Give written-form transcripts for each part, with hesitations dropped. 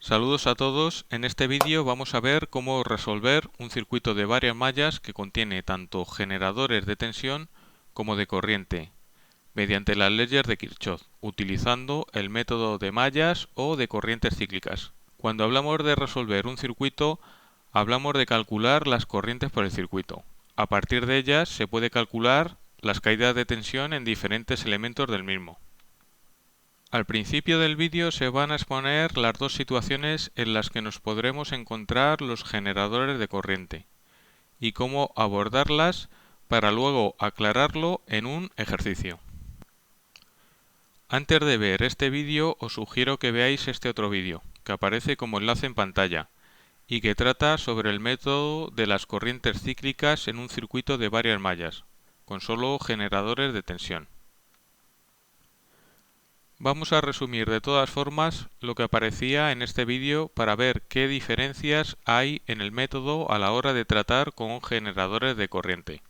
Saludos a todos, en este vídeo vamos a ver cómo resolver un circuito de varias mallas que contiene tanto generadores de tensión como de corriente, mediante las leyes de Kirchhoff, utilizando el método de mallas o de corrientes cíclicas. Cuando hablamos de resolver un circuito, hablamos de calcular las corrientes por el circuito. A partir de ellas se puede calcular las caídas de tensión en diferentes elementos del mismo. Al principio del vídeo se van a exponer las dos situaciones en las que nos podremos encontrar los generadores de corriente y cómo abordarlas para luego aclararlo en un ejercicio. Antes de ver este vídeo os sugiero que veáis este otro vídeo, que aparece como enlace en pantalla y que trata sobre el método de las corrientes cíclicas en un circuito de varias mallas, con solo generadores de tensión. Vamos a resumir de todas formas lo que aparecía en este vídeo para ver qué diferencias hay en el método a la hora de tratar con generadores de corriente.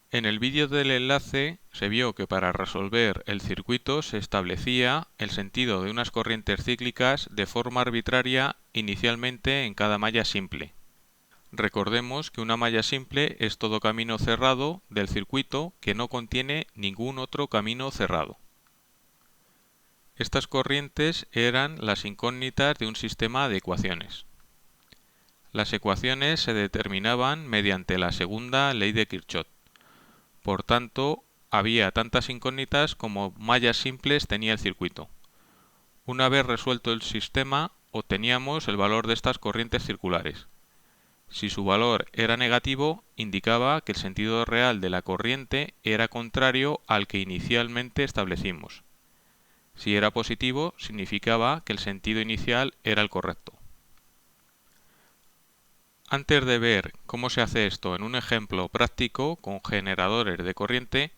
En el vídeo del enlace se vio que para resolver el circuito se establecía el sentido de unas corrientes cíclicas de forma arbitraria inicialmente en cada malla simple. Recordemos que una malla simple es todo camino cerrado del circuito que no contiene ningún otro camino cerrado. Estas corrientes eran las incógnitas de un sistema de ecuaciones. Las ecuaciones se determinaban mediante la segunda ley de Kirchhoff. Por tanto, había tantas incógnitas como mallas simples tenía el circuito. Una vez resuelto el sistema, obteníamos el valor de estas corrientes circulares. Si su valor era negativo, indicaba que el sentido real de la corriente era contrario al que inicialmente establecimos. Si era positivo, significaba que el sentido inicial era el correcto. Antes de ver cómo se hace esto en un ejemplo práctico con generadores de corriente,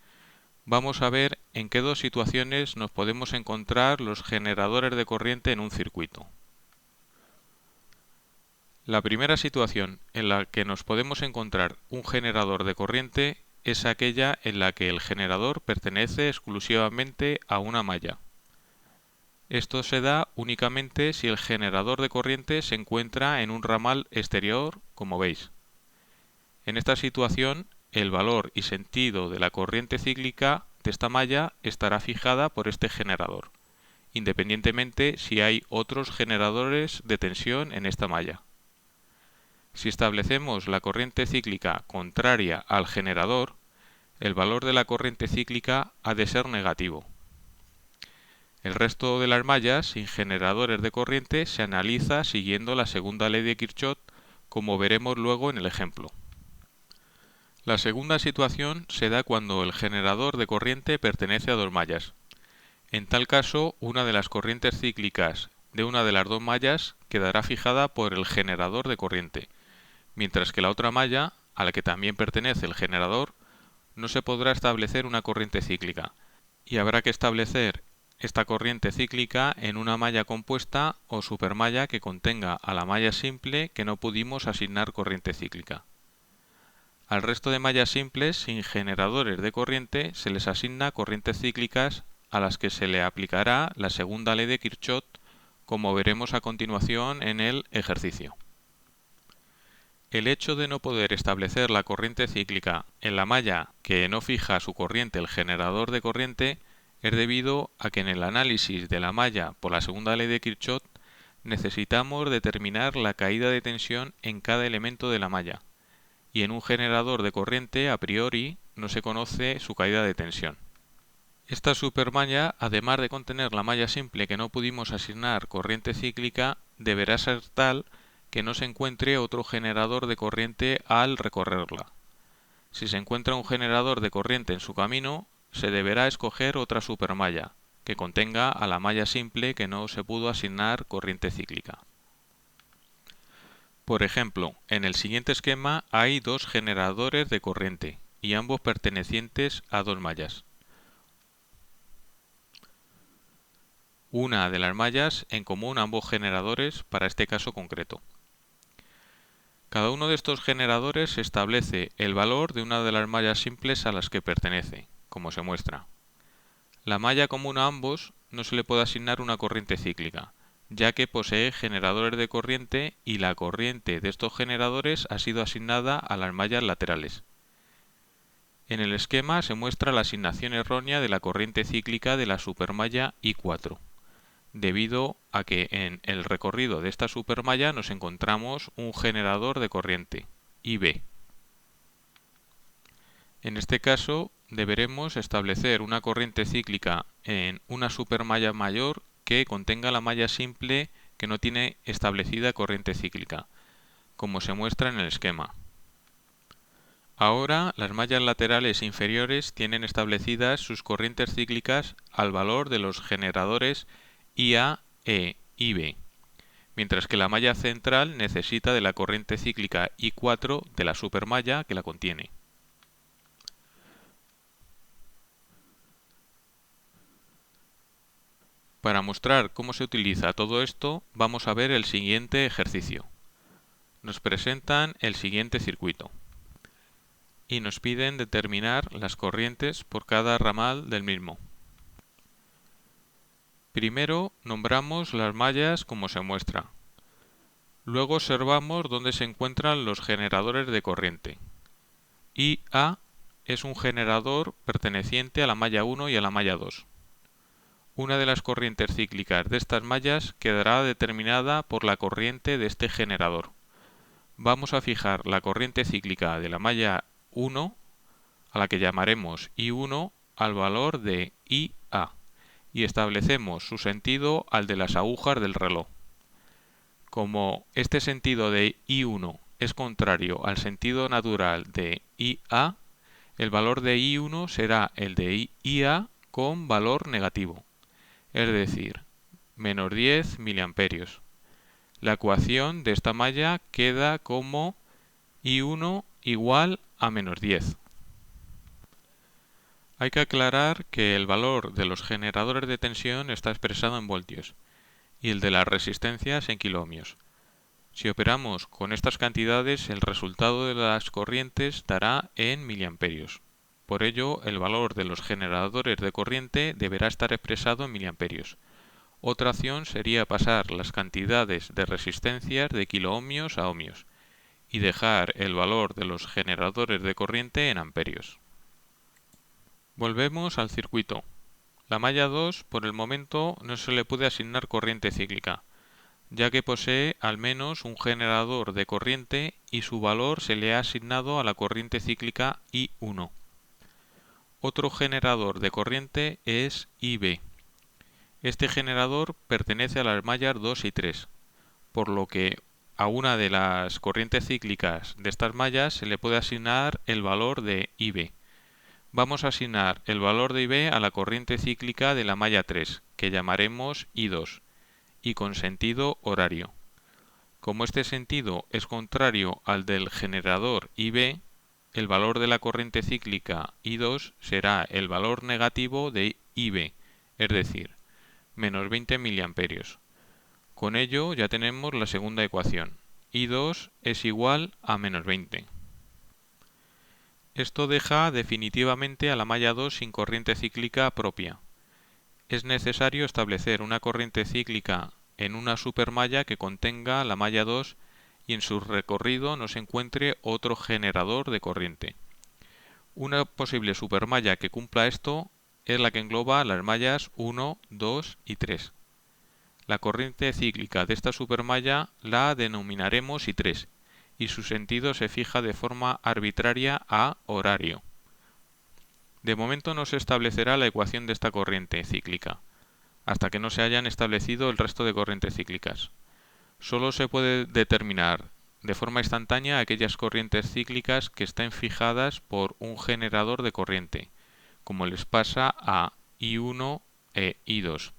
vamos a ver en qué dos situaciones nos podemos encontrar los generadores de corriente en un circuito. La primera situación en la que nos podemos encontrar un generador de corriente es aquella en la que el generador pertenece exclusivamente a una malla. Esto se da únicamente si el generador de corriente se encuentra en un ramal exterior, como veis. En esta situación, el valor y sentido de la corriente cíclica de esta malla estará fijada por este generador, independientemente si hay otros generadores de tensión en esta malla. Si establecemos la corriente cíclica contraria al generador, el valor de la corriente cíclica ha de ser negativo. El resto de las mallas sin generadores de corriente se analiza siguiendo la segunda ley de Kirchhoff, como veremos luego en el ejemplo. La segunda situación se da cuando el generador de corriente pertenece a dos mallas. En tal caso, una de las corrientes cíclicas de una de las dos mallas quedará fijada por el generador de corriente, mientras que la otra malla, a la que también pertenece el generador, no se podrá establecer una corriente cíclica, y habrá que establecer esta corriente cíclica en una malla compuesta o supermalla que contenga a la malla simple que no pudimos asignar corriente cíclica. Al resto de mallas simples sin generadores de corriente se les asigna corrientes cíclicas a las que se le aplicará la segunda ley de Kirchhoff, como veremos a continuación en el ejercicio. El hecho de no poder establecer la corriente cíclica en la malla que no fija su corriente el generador de corriente es debido a que en el análisis de la malla por la segunda ley de Kirchhoff necesitamos determinar la caída de tensión en cada elemento de la malla, y en un generador de corriente a priori no se conoce su caída de tensión. Esta supermalla, además de contener la malla simple que no pudimos asignar corriente cíclica, deberá ser tal que no se encuentre otro generador de corriente al recorrerla. Si se encuentra un generador de corriente en su camino, se deberá escoger otra supermalla, que contenga a la malla simple que no se pudo asignar corriente cíclica. Por ejemplo, en el siguiente esquema hay dos generadores de corriente, y ambos pertenecientes a dos mallas. Una de las mallas en común a ambos generadores para este caso concreto. Cada uno de estos generadores establece el valor de una de las mallas simples a las que pertenece, como se muestra. La malla común a ambos no se le puede asignar una corriente cíclica, ya que posee generadores de corriente y la corriente de estos generadores ha sido asignada a las mallas laterales. En el esquema se muestra la asignación errónea de la corriente cíclica de la supermalla I4, debido a que en el recorrido de esta supermalla nos encontramos un generador de corriente, IB. En este caso, deberemos establecer una corriente cíclica en una supermalla mayor que contenga la malla simple que no tiene establecida corriente cíclica, como se muestra en el esquema. Ahora, las mallas laterales inferiores tienen establecidas sus corrientes cíclicas al valor de los generadores IA e IB, mientras que la malla central necesita de la corriente cíclica I4 de la supermalla que la contiene. Para mostrar cómo se utiliza todo esto, vamos a ver el siguiente ejercicio. Nos presentan el siguiente circuito y nos piden determinar las corrientes por cada ramal del mismo. Primero nombramos las mallas como se muestra. Luego observamos dónde se encuentran los generadores de corriente. IA es un generador perteneciente a la malla 1 y a la malla 2. Una de las corrientes cíclicas de estas mallas quedará determinada por la corriente de este generador. Vamos a fijar la corriente cíclica de la malla 1, a la que llamaremos I1, al valor de IA, y establecemos su sentido al de las agujas del reloj. Como este sentido de I1 es contrario al sentido natural de IA, el valor de I1 será el de IA con valor negativo, es decir, menos 10 miliamperios. La ecuación de esta malla queda como I1 igual a menos 10. Hay que aclarar que el valor de los generadores de tensión está expresado en voltios y el de las resistencias en kiloohmios. Si operamos con estas cantidades, el resultado de las corrientes dará en miliamperios. Por ello, el valor de los generadores de corriente deberá estar expresado en miliamperios. Otra opción sería pasar las cantidades de resistencias de kiloohmios a ohmios y dejar el valor de los generadores de corriente en amperios. Volvemos al circuito. La malla 2 por el momento no se le puede asignar corriente cíclica, ya que posee al menos un generador de corriente y su valor se le ha asignado a la corriente cíclica I1. Otro generador de corriente es IB. Este generador pertenece a las mallas 2 y 3, por lo que a una de las corrientes cíclicas de estas mallas se le puede asignar el valor de IB. Vamos a asignar el valor de IB a la corriente cíclica de la malla 3, que llamaremos I2, y con sentido horario. Como este sentido es contrario al del generador IB, el valor de la corriente cíclica I2 será el valor negativo de IB, es decir, menos 20 miliamperios. Con ello ya tenemos la segunda ecuación. I2 es igual a menos 20. Esto deja definitivamente a la malla 2 sin corriente cíclica propia. Es necesario establecer una corriente cíclica en una supermalla que contenga la malla 2 y en su recorrido no se encuentre otro generador de corriente. Una posible supermalla que cumpla esto es la que engloba las mallas 1, 2 y 3. La corriente cíclica de esta supermalla la denominaremos I3 y su sentido se fija de forma arbitraria a horario. De momento no se establecerá la ecuación de esta corriente cíclica, hasta que no se hayan establecido el resto de corrientes cíclicas. Solo se puede determinar de forma instantánea aquellas corrientes cíclicas que estén fijadas por un generador de corriente, como les pasa a I1 e I2.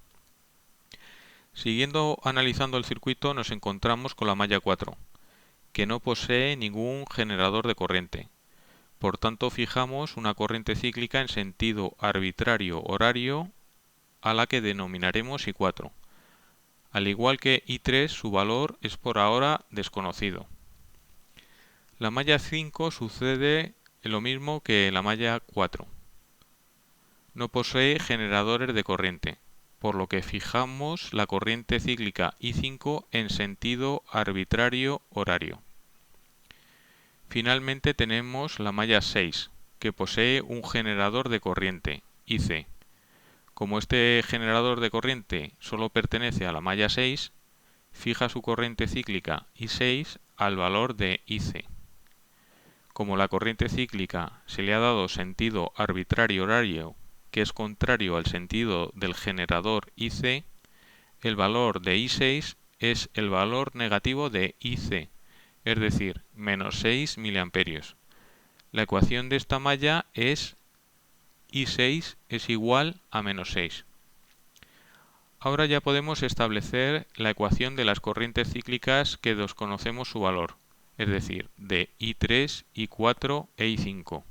Siguiendo analizando el circuito nos encontramos con la malla 4, que no posee ningún generador de corriente. Por tanto, fijamos una corriente cíclica en sentido arbitrario horario a la que denominaremos I4. Al igual que I3, su valor es por ahora desconocido. La malla 5 sucede lo mismo que la malla 4. No posee generadores de corriente. por lo que fijamos la corriente cíclica I5 en sentido arbitrario horario. Finalmente tenemos la malla 6, que posee un generador de corriente, IC. Como este generador de corriente solo pertenece a la malla 6, fija su corriente cíclica I6 al valor de IC. Como la corriente cíclica se le ha dado sentido arbitrario horario, que es contrario al sentido del generador IC, el valor de I6 es el valor negativo de IC, es decir, menos 6 miliamperios. La ecuación de esta malla es I6 es igual a menos 6. Ahora ya podemos establecer la ecuación de las corrientes cíclicas que desconocemos su valor, es decir, de I3, I4 e I5.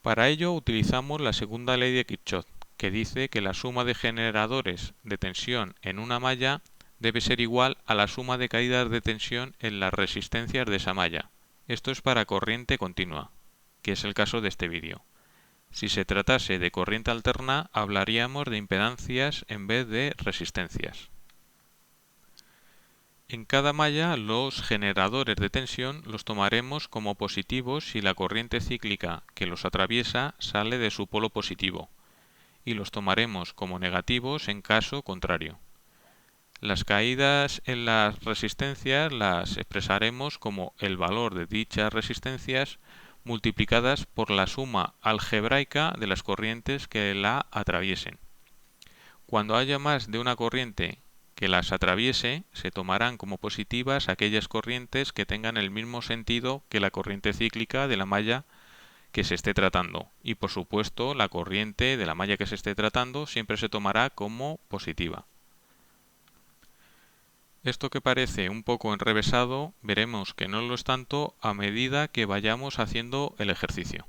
Para ello utilizamos la segunda ley de Kirchhoff, que dice que la suma de generadores de tensión en una malla debe ser igual a la suma de caídas de tensión en las resistencias de esa malla. Esto es para corriente continua, que es el caso de este vídeo. Si se tratase de corriente alterna, hablaríamos de impedancias en vez de resistencias. En cada malla los generadores de tensión los tomaremos como positivos si la corriente cíclica que los atraviesa sale de su polo positivo, y los tomaremos como negativos en caso contrario. Las caídas en las resistencias las expresaremos como el valor de dichas resistencias multiplicadas por la suma algebraica de las corrientes que la atraviesen. Cuando haya más de una corriente que las atraviese, se tomarán como positivas aquellas corrientes que tengan el mismo sentido que la corriente cíclica de la malla que se esté tratando. Y por supuesto, la corriente de la malla que se esté tratando siempre se tomará como positiva. Esto que parece un poco enrevesado, veremos que no lo es tanto a medida que vayamos haciendo el ejercicio.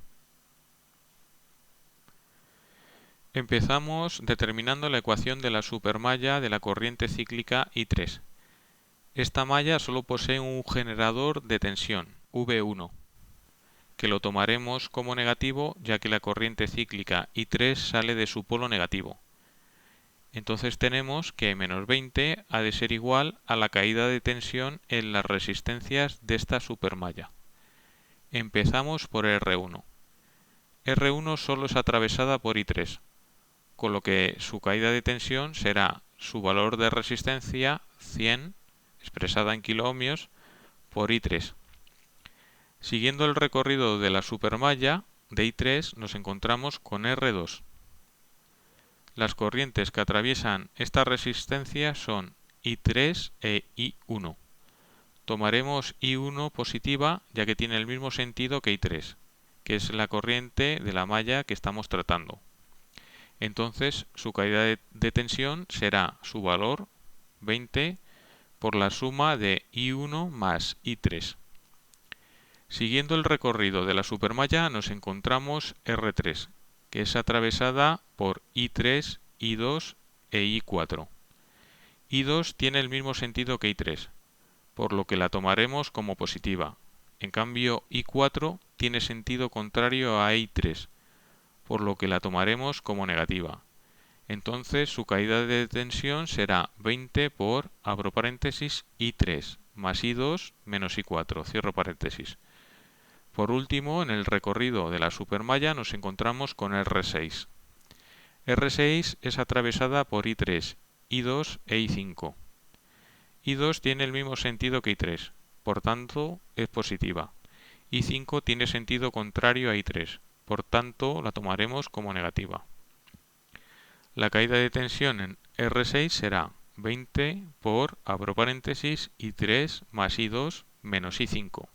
Empezamos determinando la ecuación de la supermalla de la corriente cíclica I3. Esta malla solo posee un generador de tensión, V1, que lo tomaremos como negativo ya que la corriente cíclica I3 sale de su polo negativo. Entonces tenemos que menos 20 ha de ser igual a la caída de tensión en las resistencias de esta supermalla. Empezamos por R1. R1 solo es atravesada por I3, con lo que su caída de tensión será su valor de resistencia 100, expresada en kiloohmios, por I3. Siguiendo el recorrido de la supermalla de I3 nos encontramos con R2. Las corrientes que atraviesan esta resistencia son I3 e I1. Tomaremos I1 positiva ya que tiene el mismo sentido que I3, que es la corriente de la malla que estamos tratando. Entonces su caída de tensión será su valor 20 por la suma de I1 más I3. Siguiendo el recorrido de la supermalla nos encontramos R3, que es atravesada por I3, I2 e I4. I2 tiene el mismo sentido que I3, por lo que la tomaremos como positiva. En cambio, I4 tiene sentido contrario a I3, por lo que la tomaremos como negativa. Entonces su caída de tensión será 20 por, abro paréntesis, I3 más I2 menos I4, cierro paréntesis. Por último, en el recorrido de la supermalla nos encontramos con R6. R6 es atravesada por I3, I2 e I5. I2 tiene el mismo sentido que I3, por tanto es positiva. I5 tiene sentido contrario a I3, por tanto la tomaremos como negativa. La caída de tensión en R6 será 20 por, abro paréntesis, I3 más I2 menos I5.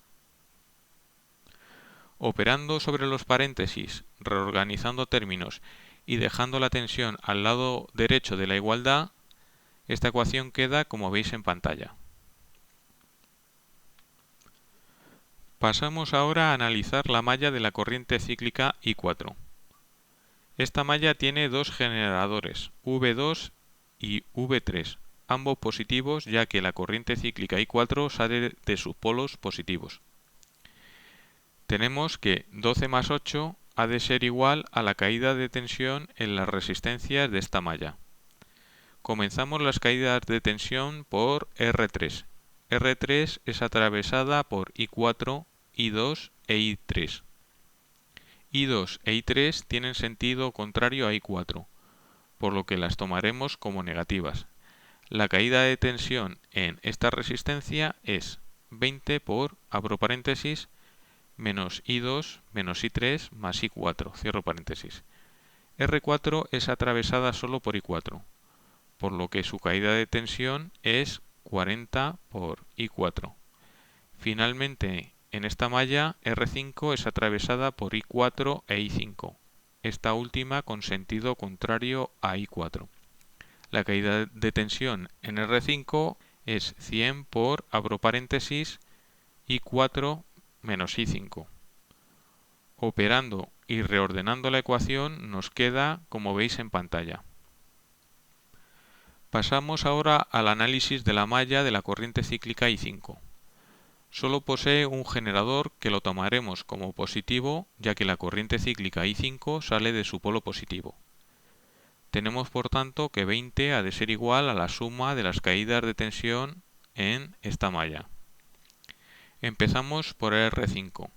Operando sobre los paréntesis, reorganizando términos y dejando la tensión al lado derecho de la igualdad, esta ecuación queda como veis en pantalla. Pasamos ahora a analizar la malla de la corriente cíclica I4. Esta malla tiene dos generadores, V2 y V3, ambos positivos ya que la corriente cíclica I4 sale de sus polos positivos. Tenemos que 12 más 8 ha de ser igual a la caída de tensión en las resistencias de esta malla. Comenzamos las caídas de tensión por R3. R3 es atravesada por I4, I2 e I3. I2 e I3 tienen sentido contrario a I4, por lo que las tomaremos como negativas. La caída de tensión en esta resistencia es 20 por, abro paréntesis, menos I2 menos I3 más I4, cierro paréntesis. R4 es atravesada solo por I4, por lo que su caída de tensión es 40 por I4. Finalmente, en esta malla, R5 es atravesada por I4 e I5, esta última con sentido contrario a I4. La caída de tensión en R5 es 100 por, abro paréntesis, I4 menos I5. Operando y reordenando la ecuación nos queda como veis en pantalla. Pasamos ahora al análisis de la malla de la corriente cíclica I5. Solo posee un generador que lo tomaremos como positivo, ya que la corriente cíclica I5 sale de su polo positivo. Tenemos por tanto que 20 ha de ser igual a la suma de las caídas de tensión en esta malla. Empezamos por R5.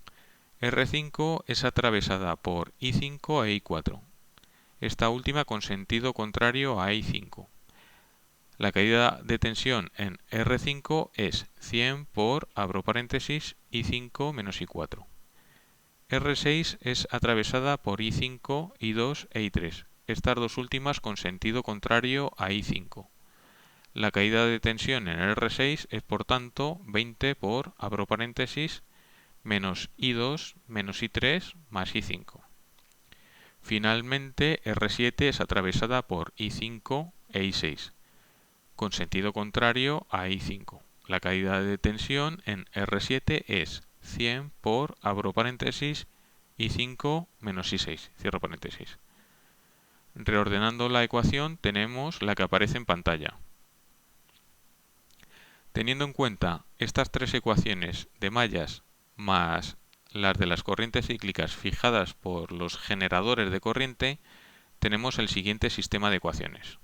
R5 es atravesada por I5 e I4, esta última con sentido contrario a I5. La caída de tensión en R5 es 100 por, abro paréntesis, I5 menos I4. R6 es atravesada por I5, I2 e I3, estas dos últimas con sentido contrario a I5. La caída de tensión en R6 es por tanto 20 por, abro paréntesis, menos I2 menos I3 más I5. Finalmente, R7 es atravesada por I5 e I6, con sentido contrario a I5. La caída de tensión en R7 es 100 por, abro paréntesis, I5 menos I6, cierro paréntesis. Reordenando la ecuación tenemos la que aparece en pantalla. Teniendo en cuenta estas tres ecuaciones de mallas más las de las corrientes cíclicas fijadas por los generadores de corriente, tenemos el siguiente sistema de ecuaciones.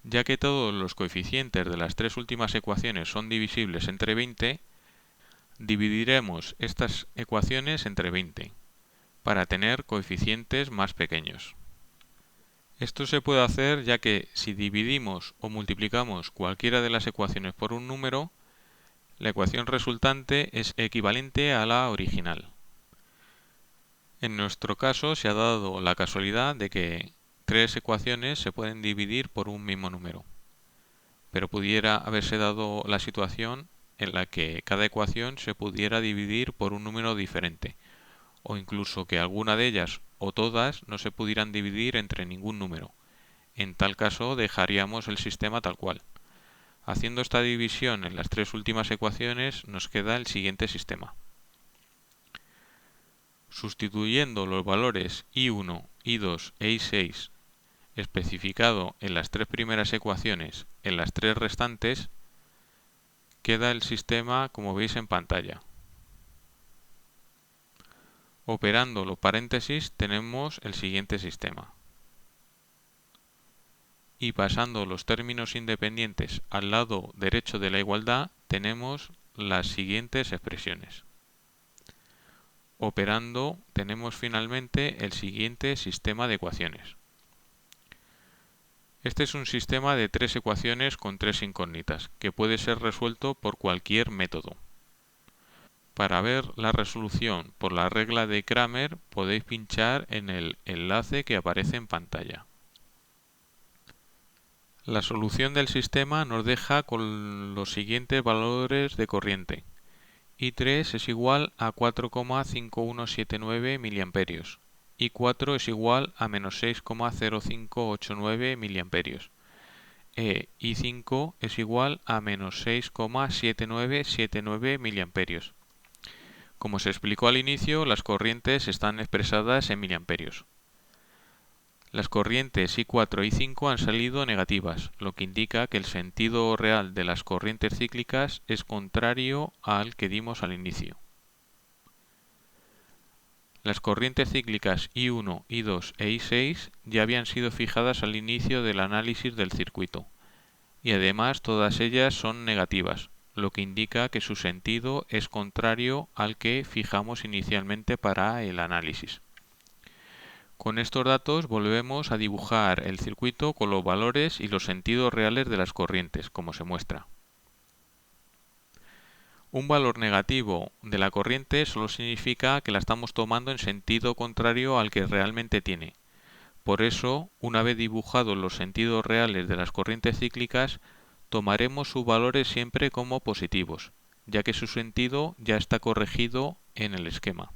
Ya que todos los coeficientes de las tres últimas ecuaciones son divisibles entre 20, dividiremos estas ecuaciones entre 20 para tener coeficientes más pequeños. Esto se puede hacer ya que si dividimos o multiplicamos cualquiera de las ecuaciones por un número, la ecuación resultante es equivalente a la original. En nuestro caso se ha dado la casualidad de que tres ecuaciones se pueden dividir por un mismo número, pero pudiera haberse dado la situación en la que cada ecuación se pudiera dividir por un número diferente, o incluso que alguna de ellas o todas no se pudieran dividir entre ningún número. En tal caso dejaríamos el sistema tal cual. Haciendo esta división en las tres últimas ecuaciones nos queda el siguiente sistema. Sustituyendo los valores I1, I2 e I6 especificado en las tres primeras ecuaciones en las tres restantes, queda el sistema como veis en pantalla. Operando los paréntesis tenemos el siguiente sistema. Y pasando los términos independientes al lado derecho de la igualdad tenemos las siguientes expresiones. Operando tenemos finalmente el siguiente sistema de ecuaciones. Este es un sistema de tres ecuaciones con tres incógnitas, que puede ser resuelto por cualquier método. Para ver la resolución por la regla de Cramer podéis pinchar en el enlace que aparece en pantalla. La solución del sistema nos deja con los siguientes valores de corriente. I3 es igual a 4,5179 mA. I4 es igual a menos 6,0589 mA. I5 es igual a menos 6,7979 mA. Como se explicó al inicio, las corrientes están expresadas en miliamperios. Las corrientes I4 y I5 han salido negativas, lo que indica que el sentido real de las corrientes cíclicas es contrario al que dimos al inicio. Las corrientes cíclicas I1, I2 e I6 ya habían sido fijadas al inicio del análisis del circuito, y además todas ellas son negativas, lo que indica que su sentido es contrario al que fijamos inicialmente para el análisis. Con estos datos volvemos a dibujar el circuito con los valores y los sentidos reales de las corrientes, como se muestra. Un valor negativo de la corriente solo significa que la estamos tomando en sentido contrario al que realmente tiene. Por eso, una vez dibujados los sentidos reales de las corrientes cíclicas, tomaremos sus valores siempre como positivos, ya que su sentido ya está corregido en el esquema.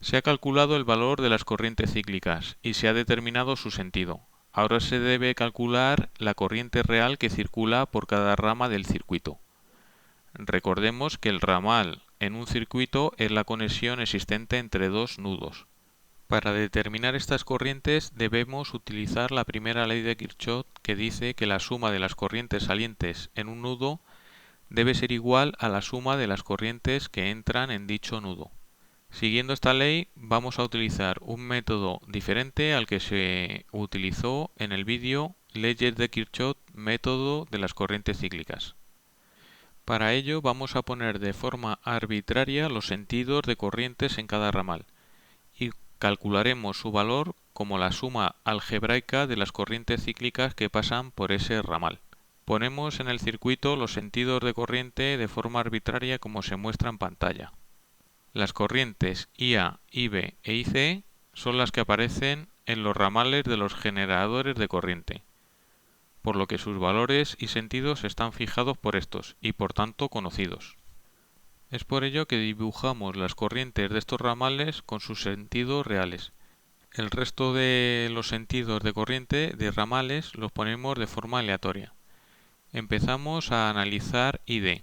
Se ha calculado el valor de las corrientes cíclicas y se ha determinado su sentido. Ahora se debe calcular la corriente real que circula por cada rama del circuito. Recordemos que el ramal en un circuito es la conexión existente entre dos nudos. Para determinar estas corrientes debemos utilizar la primera ley de Kirchhoff, que dice que la suma de las corrientes salientes en un nudo debe ser igual a la suma de las corrientes que entran en dicho nudo. Siguiendo esta ley vamos a utilizar un método diferente al que se utilizó en el vídeo Leyes de Kirchhoff, método de las corrientes cíclicas. Para ello vamos a poner de forma arbitraria los sentidos de corrientes en cada ramal y calcularemos su valor como la suma algebraica de las corrientes cíclicas que pasan por ese ramal. Ponemos en el circuito los sentidos de corriente de forma arbitraria como se muestra en pantalla. Las corrientes IA, IB e IC son las que aparecen en los ramales de los generadores de corriente, por lo que sus valores y sentidos están fijados por estos y por tanto conocidos. Es por ello que dibujamos las corrientes de estos ramales con sus sentidos reales. El resto de los sentidos de corriente de ramales los ponemos de forma aleatoria. Empezamos a analizar ID.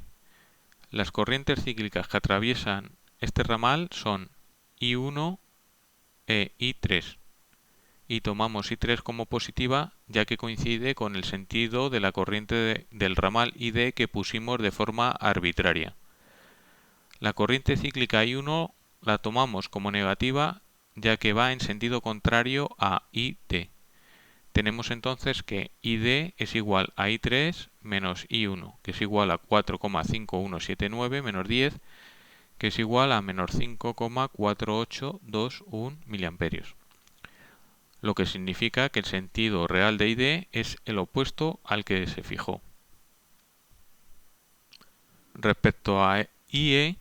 Las corrientes cíclicas que atraviesan este ramal son I1 e I3 y tomamos I3 como positiva ya que coincide con el sentido de la corriente del ramal ID que pusimos de forma arbitraria. La corriente cíclica I1 la tomamos como negativa ya que va en sentido contrario a ID. Tenemos entonces que ID es igual a I3 menos I1, que es igual a 4,5179 menos 10, que es igual a menos 5,4821 miliamperios. Lo que significa que el sentido real de ID es el opuesto al que se fijó. Respecto a IE,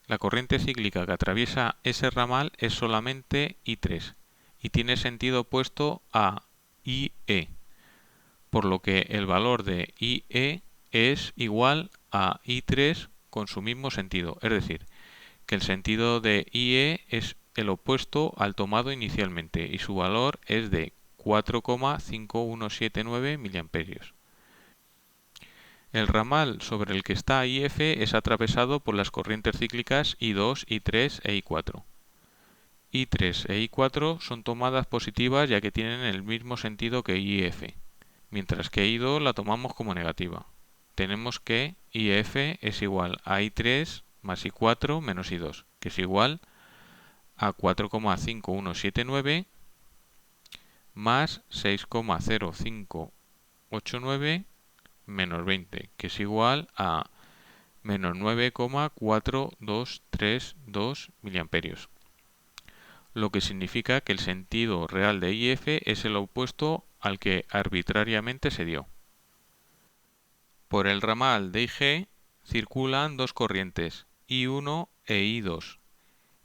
la corriente cíclica que atraviesa ese ramal es solamente I3 y tiene sentido opuesto a IE, por lo que el valor de IE es igual a I3 con su mismo sentido, es decir, que el sentido de IE es el opuesto al tomado inicialmente y su valor es de 4,5179 miliamperios. El ramal sobre el que está IF es atravesado por las corrientes cíclicas I2, I3 e I4. I3 e I4 son tomadas positivas ya que tienen el mismo sentido que IF, mientras que I2 la tomamos como negativa. Tenemos que IF es igual a I3 más I4 menos I2, que es igual a 4,5179 más 6,0589 menos 20, que es igual a menos 9,4232 miliamperios. Lo que significa que el sentido real de IF es el opuesto al que arbitrariamente se dio. Por el ramal de IG circulan dos corrientes, I1 e I2.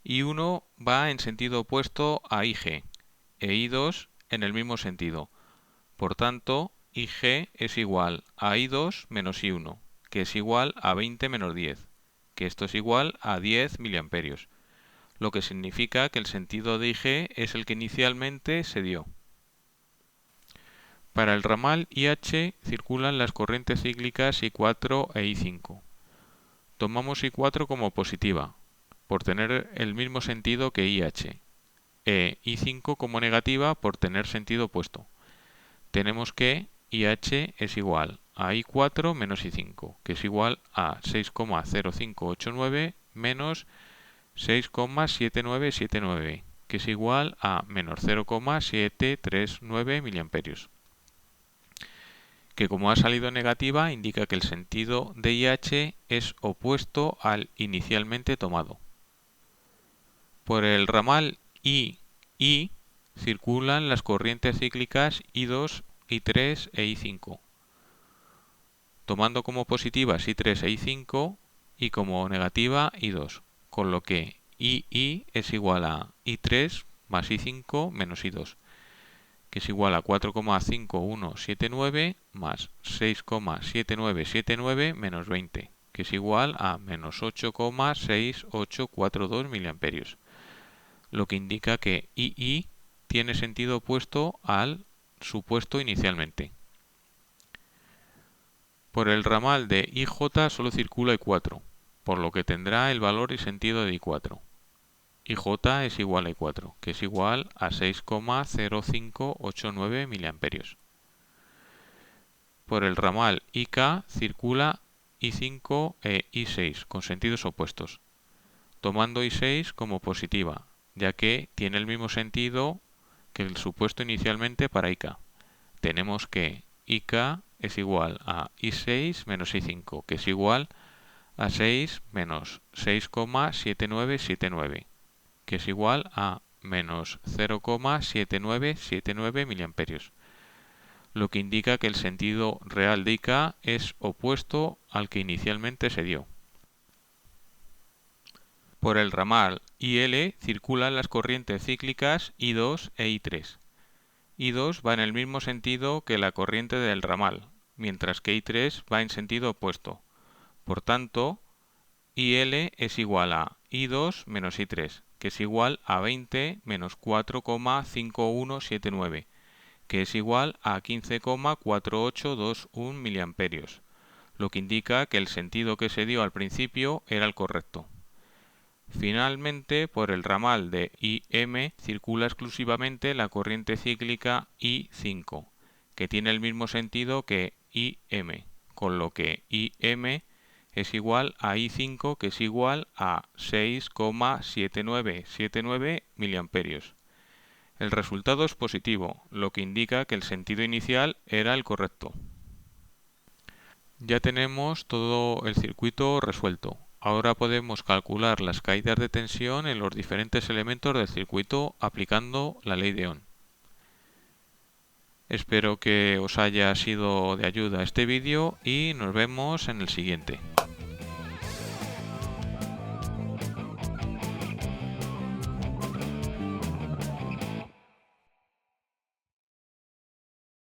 I1 va en sentido opuesto a IG e I2 en el mismo sentido. Por tanto, IG es igual a I2 menos I1, que es igual a 20 menos 10, que esto es igual a 10 miliamperios, lo que significa que el sentido de IG es el que inicialmente se dio. Para el ramal IH circulan las corrientes cíclicas I4 e I5. Tomamos I4 como positiva, por tener el mismo sentido que IH, e I5 como negativa por tener sentido opuesto. Tenemos que IH es igual a I4 menos I5, que es igual a 6,0589 menos 6,7979, que es igual a menos 0,739 miliamperios, que como ha salido negativa indica que el sentido de IH es opuesto al inicialmente tomado. Por el ramal I circulan las corrientes cíclicas I2, I3 e I5, tomando como positivas I3 e I5 y como negativa I2, con lo que II es igual a I3 más I5 menos I2, que es igual a 4,5179 más 6,7979 menos 20, que es igual a menos 8,6842 miliamperios, lo que indica que II tiene sentido opuesto al supuesto inicialmente. Por el ramal de IJ solo circula I4, por lo que tendrá el valor y sentido de I4. IJ es igual a I4, que es igual a 6,0589 miliamperios. Por el ramal IK circula I5 e I6 con sentidos opuestos, tomando I6 como positiva, ya que tiene el mismo sentido que el supuesto inicialmente para IK. Tenemos que IK es igual a I6 menos I5, que es igual a 6 menos 6,7979, que es igual a menos 0,7979 miliamperios, lo que indica que el sentido real de IK es opuesto al que inicialmente se dio. Por el ramal IL circulan las corrientes cíclicas I2 e I3. I2 va en el mismo sentido que la corriente del ramal, mientras que I3 va en sentido opuesto. Por tanto, IL es igual a I2 menos I3, que es igual a 20 menos 4,5179, que es igual a 15,4821 miliamperios, lo que indica que el sentido que se dio al principio era el correcto. Finalmente, por el ramal de IM circula exclusivamente la corriente cíclica I5, que tiene el mismo sentido que IM, con lo que IM es igual a I5, que es igual a 6,7979 miliamperios. El resultado es positivo, lo que indica que el sentido inicial era el correcto. Ya tenemos todo el circuito resuelto. Ahora podemos calcular las caídas de tensión en los diferentes elementos del circuito aplicando la ley de Ohm. Espero que os haya sido de ayuda este vídeo y nos vemos en el siguiente.